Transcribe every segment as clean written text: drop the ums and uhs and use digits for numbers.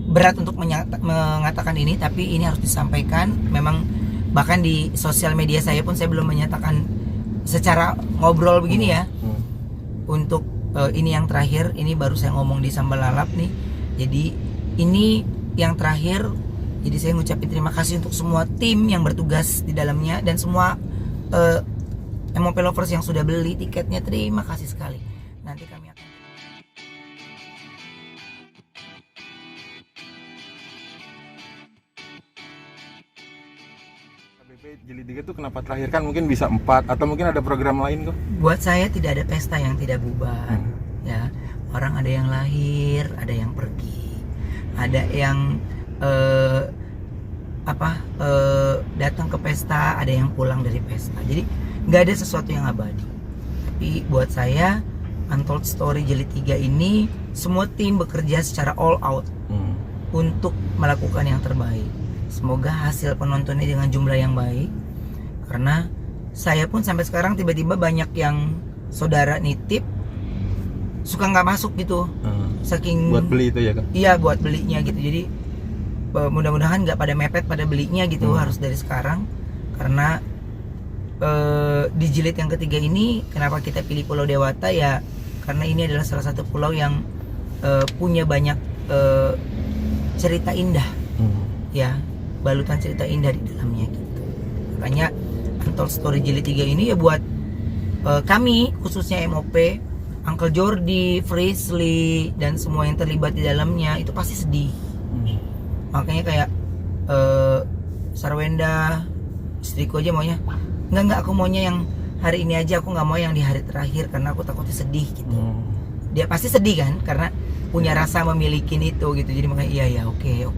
berat untuk mengatakan ini, tapi ini harus disampaikan. Memang bahkan di sosial media saya pun saya belum menyatakan secara ngobrol begini ya. Untuk ini yang terakhir, ini baru saya ngomong di Sambal Lalap nih. Jadi ini yang terakhir. Jadi saya ngucapin terima kasih untuk semua tim yang bertugas di dalamnya dan semua MOP Lovers yang sudah beli tiketnya. Terima kasih sekali. Nanti kami akan KBP Jilid 3 itu kenapa terakhir, kan mungkin bisa 4 atau mungkin ada program lain kok? Buat saya tidak ada pesta yang tidak bubar. Ya, orang ada yang lahir, ada yang pergi, ada yang datang ke pesta, ada yang pulang dari pesta. Jadi nggak ada sesuatu yang abadi. Tapi buat saya Untold Story Jilid 3 ini semua tim bekerja secara all out untuk melakukan yang terbaik. Semoga hasil penontonnya dengan jumlah yang baik. Karena saya pun sampai sekarang tiba-tiba banyak yang saudara nitip suka nggak masuk gitu. Saking buat beli itu ya kan? Iya, buat belinya gitu. Jadi mudah-mudahan nggak pada mepet pada belinya gitu. Harus dari sekarang. Karena di jilid yang ketiga ini kenapa kita pilih Pulau Dewata ya, karena ini adalah salah satu pulau yang punya banyak cerita indah. Ya, balutan cerita indah di dalamnya gitu. Makanya Untold Story Jilid 3 ini ya buat kami khususnya MOP, Uncle Jordi, Frisley dan semua yang terlibat di dalamnya itu pasti sedih. Makanya kayak Sarwenda, istriku aja maunya enggak, aku maunya yang hari ini aja, aku nggak mau yang di hari terakhir karena aku takutnya sedih gitu. Dia pasti sedih kan karena punya rasa memiliki itu gitu. Jadi makanya iya oke gitu.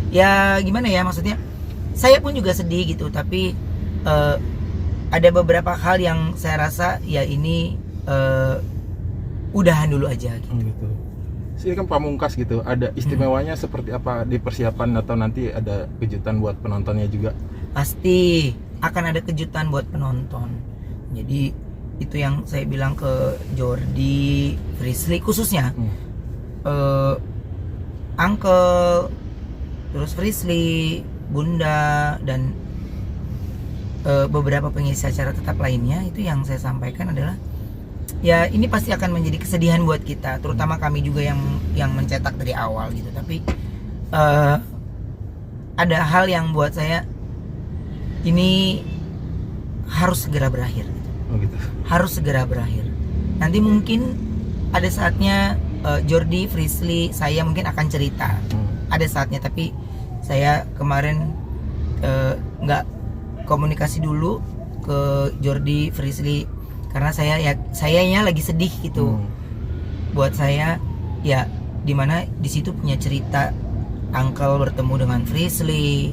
Ya gimana ya, maksudnya saya pun juga sedih gitu, tapi ada beberapa hal yang saya rasa ya ini udahan dulu aja gitu. Gitu. Ini kan pamungkas gitu, ada istimewanya seperti apa di persiapan atau nanti ada kejutan buat penontonnya juga? Pasti akan ada kejutan buat penonton. Jadi itu yang saya bilang ke Jordi, Frisley khususnya, Uncle, terus Frisley, Bunda dan beberapa pengisi acara tetap lainnya. Itu yang saya sampaikan adalah ya ini pasti akan menjadi kesedihan buat kita, terutama kami juga yang mencetak dari awal gitu. Tapi ada hal yang buat saya ini harus segera berakhir gitu. Gitu. Harus segera berakhir. Nanti mungkin ada saatnya Jordi, Frisley, saya mungkin akan cerita. Ada saatnya, tapi saya kemarin nggak komunikasi dulu ke Jordi, Frisley karena sayanya lagi sedih gitu. Buat saya ya dimana di situ punya cerita Uncle bertemu dengan Frisley,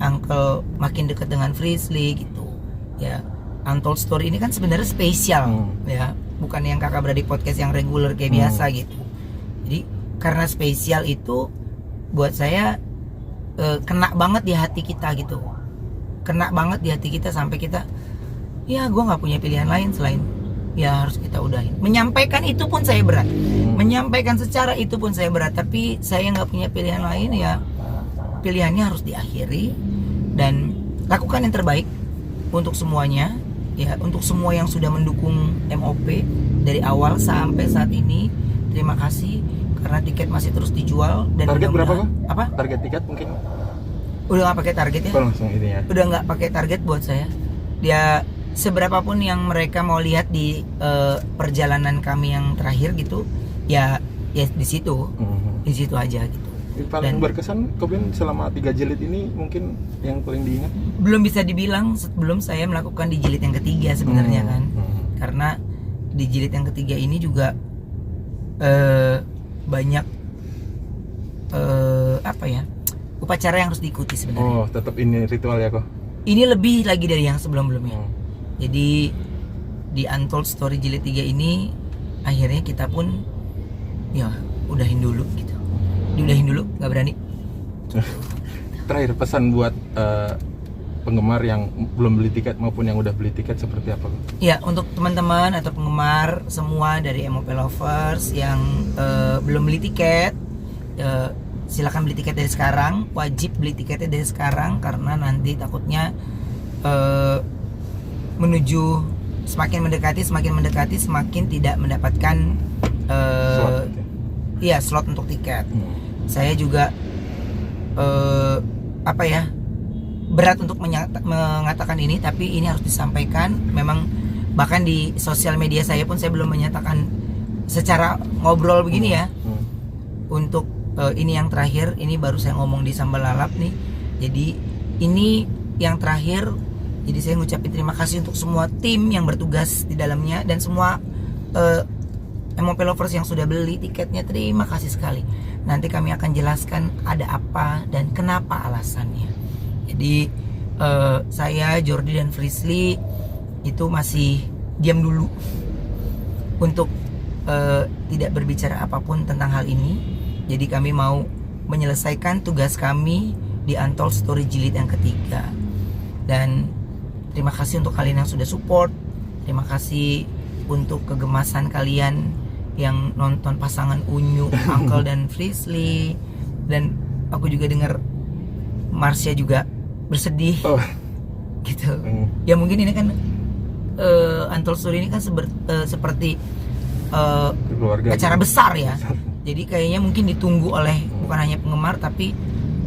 Uncle makin dekat dengan Frisley gitu ya. Untold Story ini kan sebenarnya spesial ya, bukan yang kakak beradik podcast yang reguler kayak biasa gitu. Jadi karena spesial itu buat saya kena banget di hati kita gitu, kena banget di hati kita sampai kita ya gue nggak punya pilihan lain selain ya harus kita udahin. Menyampaikan itu pun saya berat, menyampaikan secara itu pun saya berat, tapi saya nggak punya pilihan lain ya, pilihannya harus diakhiri dan lakukan yang terbaik untuk semuanya ya, untuk semua yang sudah mendukung MOP dari awal sampai saat ini. Terima kasih karena tiket masih terus dijual dan target berapa kok? Apa? Target tiket mungkin? Udah nggak pakai target ya? Langsung ini ya. Udah nggak pakai target buat saya. Dia seberapapun yang mereka mau lihat di perjalanan kami yang terakhir gitu, ya di situ, di situ aja gitu. Paling berkesan Kobin selama 3 jilid ini mungkin yang paling diingat? Belum bisa dibilang sebelum saya melakukan di jilid yang ketiga sebenarnya kan, karena di jilid yang ketiga ini juga banyak apa ya, upacara yang harus diikuti sebenarnya. Oh, tetap ini ritual ya kok? Ini lebih lagi dari yang sebelum-sebelumnya. Jadi di Untold Story Jilid 3 ini akhirnya kita pun ya udahin dulu gitu. Diudahin dulu, nggak berani. Terakhir pesan buat penggemar yang belum beli tiket maupun yang udah beli tiket seperti apa? Ya, untuk teman-teman atau penggemar semua dari MOP Lovers yang belum beli tiket, silakan beli tiket dari sekarang, wajib beli tiketnya dari sekarang karena nanti takutnya menuju semakin mendekati semakin tidak mendapatkan Slot, gitu. iya slot untuk tiket. Saya juga berat untuk mengatakan ini, tapi ini harus disampaikan. Memang bahkan di sosial media saya pun saya belum menyatakan secara ngobrol begini ya. Untuk ini yang terakhir, ini baru saya ngomong di Sambal Lalap nih. Jadi ini yang terakhir. Jadi saya ngucapin terima kasih untuk semua tim yang bertugas di dalamnya dan semua MOP lovers yang sudah beli tiketnya. Terima kasih sekali. Nanti kami akan jelaskan ada apa dan kenapa alasannya. Jadi saya, Jordi dan Frisly itu masih diam dulu untuk tidak berbicara apapun tentang hal ini. Jadi kami mau menyelesaikan tugas kami di Untold Story jilid yang ketiga. Dan terima kasih untuk kalian yang sudah support. Terima kasih untuk kegemasan kalian yang nonton pasangan Unyu, Uncle dan Frisly. Dan aku juga dengar Marsha juga bersedih gitu. Ya mungkin ini kan Untold Story ini kan seperti Keluarga acara gitu. besar ya. Jadi kayaknya mungkin ditunggu oleh bukan hanya penggemar tapi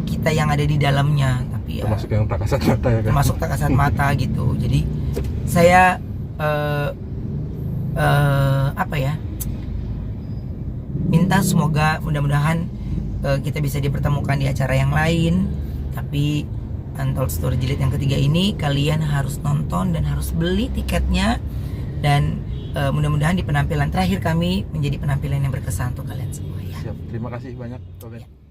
kita yang ada di dalamnya. Tapi ya, termasuk yang tak kasat mata ya kan. Termasuk tak kasat mata gitu. Jadi saya minta semoga mudah-mudahan kita bisa dipertemukan di acara yang lain. Tapi Untold Story jilid yang ketiga ini kalian harus nonton dan harus beli tiketnya. Dan mudah-mudahan di penampilan terakhir kami menjadi penampilan yang berkesan untuk kalian semua ya. Siap. Terima kasih banyak, Koben.